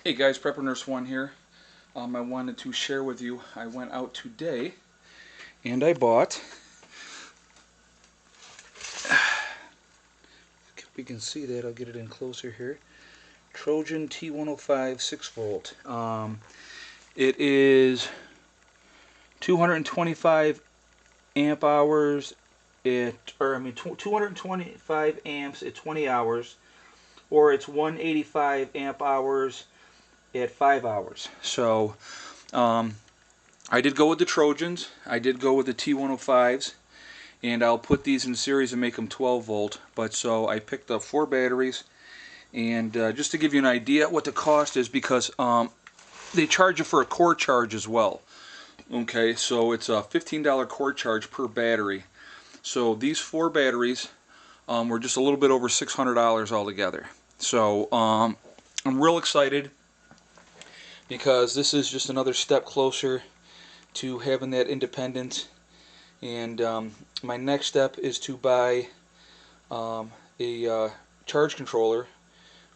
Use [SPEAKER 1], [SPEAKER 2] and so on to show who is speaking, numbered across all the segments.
[SPEAKER 1] Hey guys, Prepper Nurse 1 here. I wanted to share with you, I went out today and I bought, if we can see that, I'll get it in closer here, Trojan T-105 6 volt. It is 225 amp hours, 225 amps at 20 hours, or it's 185 amp hours at 5 hours. So I did go with the Trojans, I did go with the T105s, and I'll put these in series and make them 12 volt. But so I picked up 4 batteries, and just to give you an idea what the cost is, because they charge you for a core charge as well. Okay, so it's a $15 core charge per battery. So these 4 batteries were just a little bit over $600 altogether. So I'm real excited because this is just another step closer to having that independence. And my next step is to buy a charge controller,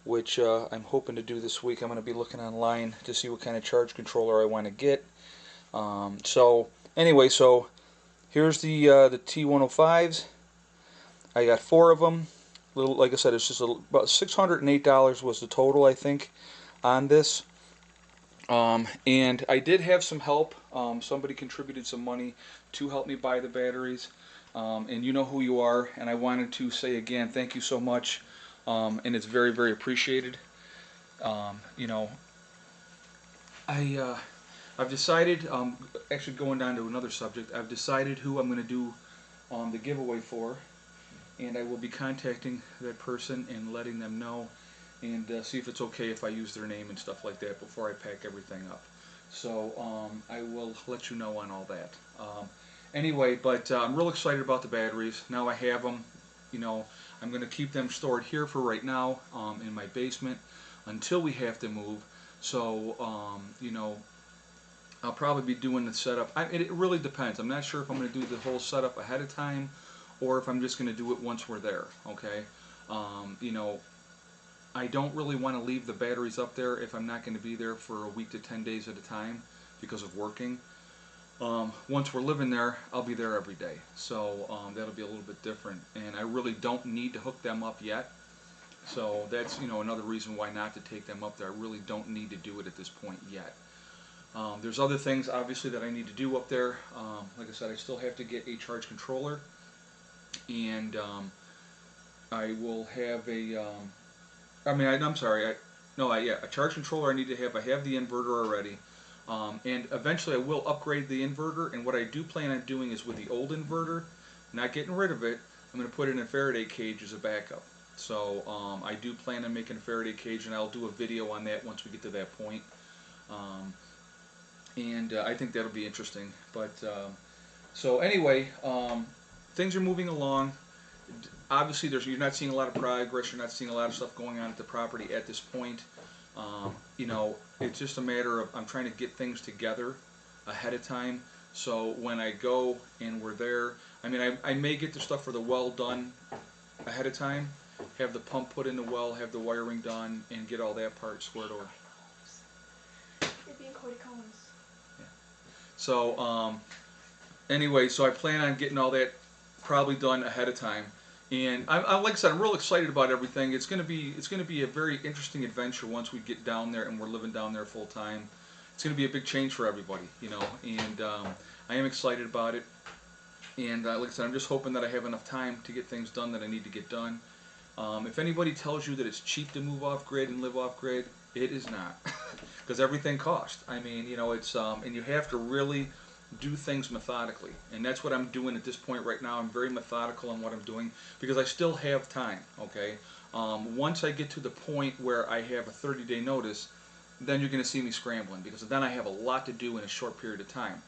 [SPEAKER 1] which I'm hoping to do this week. I'm going to be looking online to see what kind of charge controller I want to get. So anyway, so here's the T105s. I got 4 of them. Like I said, it's just about $608 was the total, I think, on this. And I did have some help. Somebody contributed some money to help me buy the batteries, and you know who you are, and I wanted to say again thank you so much, and it's very, very appreciated. You know, I've decided, actually going down to another subject, I've decided who I'm going to do the giveaway for, and I will be contacting that person and letting them know, and see if it's okay if I use their name and stuff like that before I pack everything up. So I will let you know on all that. Anyway, but I'm real excited about the batteries. Now I have them. You know, I'm going to keep them stored here for right now in my basement until we have to move. So you know, I'll probably be doing the setup. It really depends. I'm not sure if I'm going to do the whole setup ahead of time or if I'm just going to do it once we're there. Okay. You know, I don't really want to leave the batteries up there if I'm not going to be there for a week to 10 days at a time because of working. Once we're living there, I'll be there every day. So that'll be a little bit different. And I really don't need to hook them up yet. So that's, you know, another reason why not to take them up there. I really don't need to do it at this point yet. There's other things, obviously, that I need to do up there. Like I said, I still have to get a charge controller. And I will have a... I'm sorry. Yeah, a charge controller I need to have. I have the inverter already, and eventually I will upgrade the inverter. And what I do plan on doing is with the old inverter, not getting rid of it, I'm going to put in a Faraday cage as a backup. So I do plan on making a Faraday cage, and I'll do a video on that once we get to that point. And I think that'll be interesting. But so anyway, things are moving along. Obviously, you're not seeing a lot of progress. You're not seeing a lot of stuff going on at the property at this point. You know, it's just a matter of I'm trying to get things together ahead of time. So when I go and we're there, I mean, I may get the stuff for the well done ahead of time, have the pump put in the well, have the wiring done, and get all that part squared away.
[SPEAKER 2] You're being Cody Collins.
[SPEAKER 1] Yeah. So anyway, so I plan on getting all that probably done ahead of time. And like I said, I'm real excited about everything. It's gonna be a very interesting adventure once we get down there and we're living down there full time. It's gonna be a big change for everybody, you know. And I am excited about it. And like I said, I'm just hoping that I have enough time to get things done that I need to get done. If anybody tells you that it's cheap to move off grid and live off grid, it is not, because everything costs. I mean, you know, it's and you have to really do things methodically, and that's what I'm doing at this point right now. I'm very methodical on what I'm doing because I still have time. Okay, once I get to the point where I have a 30-day notice, then you're going to see me scrambling because then I have a lot to do in a short period of time.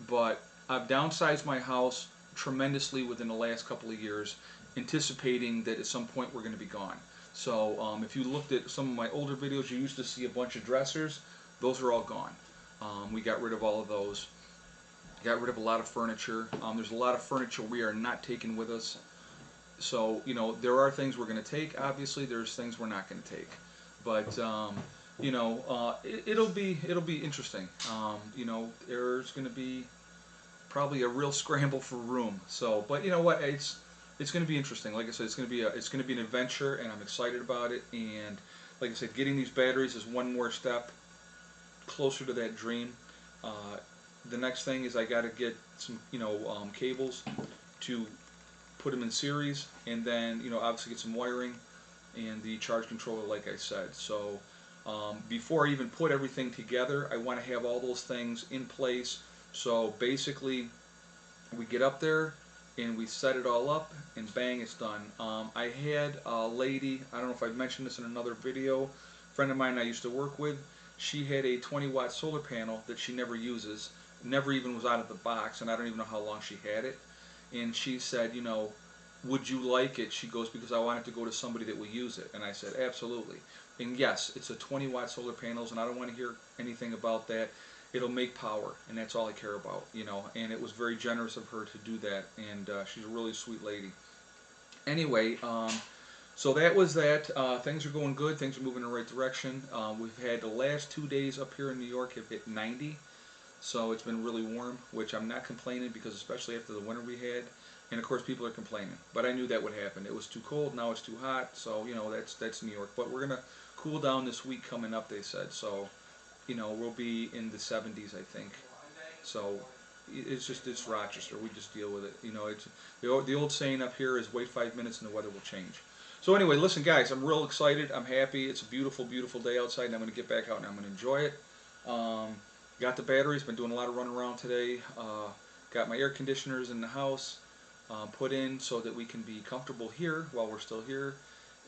[SPEAKER 1] But I've downsized my house tremendously within the last couple of years, anticipating that at some point we're going to be gone. So if you looked at some of my older videos, you used to see a bunch of dressers. Those are all gone. We got rid of all of those. Got rid of a lot of furniture. There's a lot of furniture we are not taking with us. So, you know, there are things we're going to take. Obviously, there's things we're not going to take. But it'll be interesting. There's going to be probably a real scramble for room. So, but you know what? It's going to be interesting. Like I said, it's going to be an adventure, and I'm excited about it. And like I said, getting these batteries is one more step closer to that dream. Uh, the next thing is I got to get some cables to put them in series, and then obviously get some wiring and the charge controller, like I said. So before I even put everything together, I want to have all those things in place. So basically, we get up there and we set it all up, and bang, it's done. I had a lady, I don't know if I've mentioned this in another video, a friend of mine I used to work with. She had a 20-watt solar panel that she never uses, never even was out of the box, and I don't even know how long she had it. And she said, would you like it? She goes, because I want it to go to somebody that will use it. And I said, absolutely. And yes, it's a 20-watt solar panels, and I don't want to hear anything about that. It'll make power, and that's all I care about, And it was very generous of her to do that, and she's a really sweet lady. Anyway, so that was that. Things are going good. Things are moving in the right direction. We've had the last 2 days up here in New York have hit 90. So it's been really warm, which I'm not complaining, because especially after the winter we had, and of course people are complaining. But I knew that would happen. It was too cold, now it's too hot, so that's New York. But we're gonna cool down this week coming up, they said. So we'll be in the 70s, I think. So it's Rochester. We just deal with it. It's the old saying up here is wait 5 minutes and the weather will change. So anyway, listen guys, I'm real excited. I'm happy. It's a beautiful, beautiful day outside, and I'm going to get back out and I'm going to enjoy it. Got the batteries, been doing a lot of running around today. Got my air conditioners in the house put in so that we can be comfortable here while we're still here.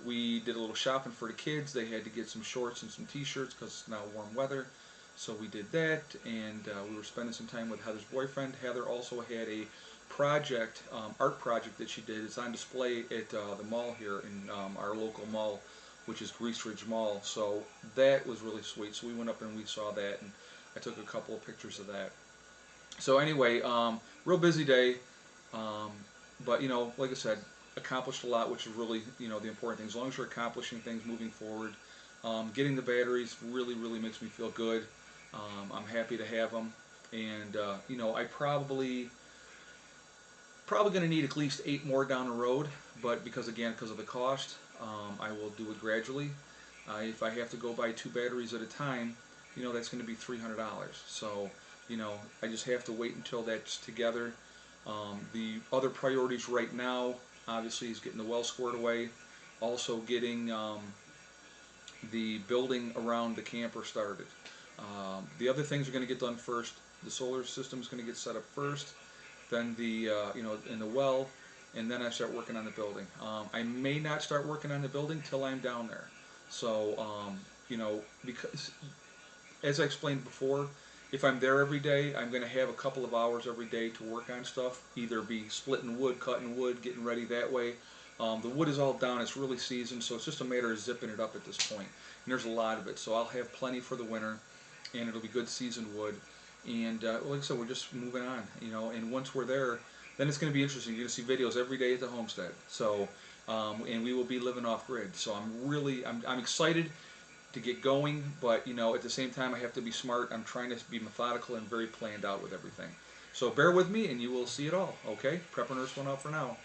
[SPEAKER 1] We did a little shopping for the kids. They had to get some shorts and some t-shirts because it's now warm weather. So we did that, and we were spending some time with Heather's boyfriend. Heather also had a project, art project that she did. It's on display at the mall here in our local mall, which is Grease Ridge Mall. So that was really sweet. So we went up and we saw that, and I took a couple of pictures of that. So anyway, real busy day, but like I said, accomplished a lot, which is really the important thing. As long as you're accomplishing things, moving forward, getting the batteries really, really makes me feel good. I'm happy to have them, and I probably going to need at least 8 more down the road, but because of the cost, I will do it gradually. If I have to go buy 2 batteries at a time, that's going to be $300. So, I just have to wait until that's together. The other priorities right now, obviously, is getting the well squared away, also getting the building around the camper started. The other things are going to get done first. The solar system is going to get set up first, then the in the well, and then I start working on the building. I may not start working on the building till I'm down there. So because as I explained before, if I'm there every day, I'm going to have a couple of hours every day to work on stuff, either be splitting wood, cutting wood, getting ready that way. The wood is all down, it's really seasoned, so it's just a matter of zipping it up at this point. And there's a lot of it, so I'll have plenty for the winter, and it'll be good seasoned wood. And like I said, we're just moving on, and once we're there, then it's going to be interesting. You're going to see videos every day at the homestead. So, and we will be living off grid. So I'm excited to get going, but at the same time I have to be smart. I'm trying to be methodical and very planned out with everything. So bear with me and you will see it all. Okay? Prep and Nurse 1 out for now.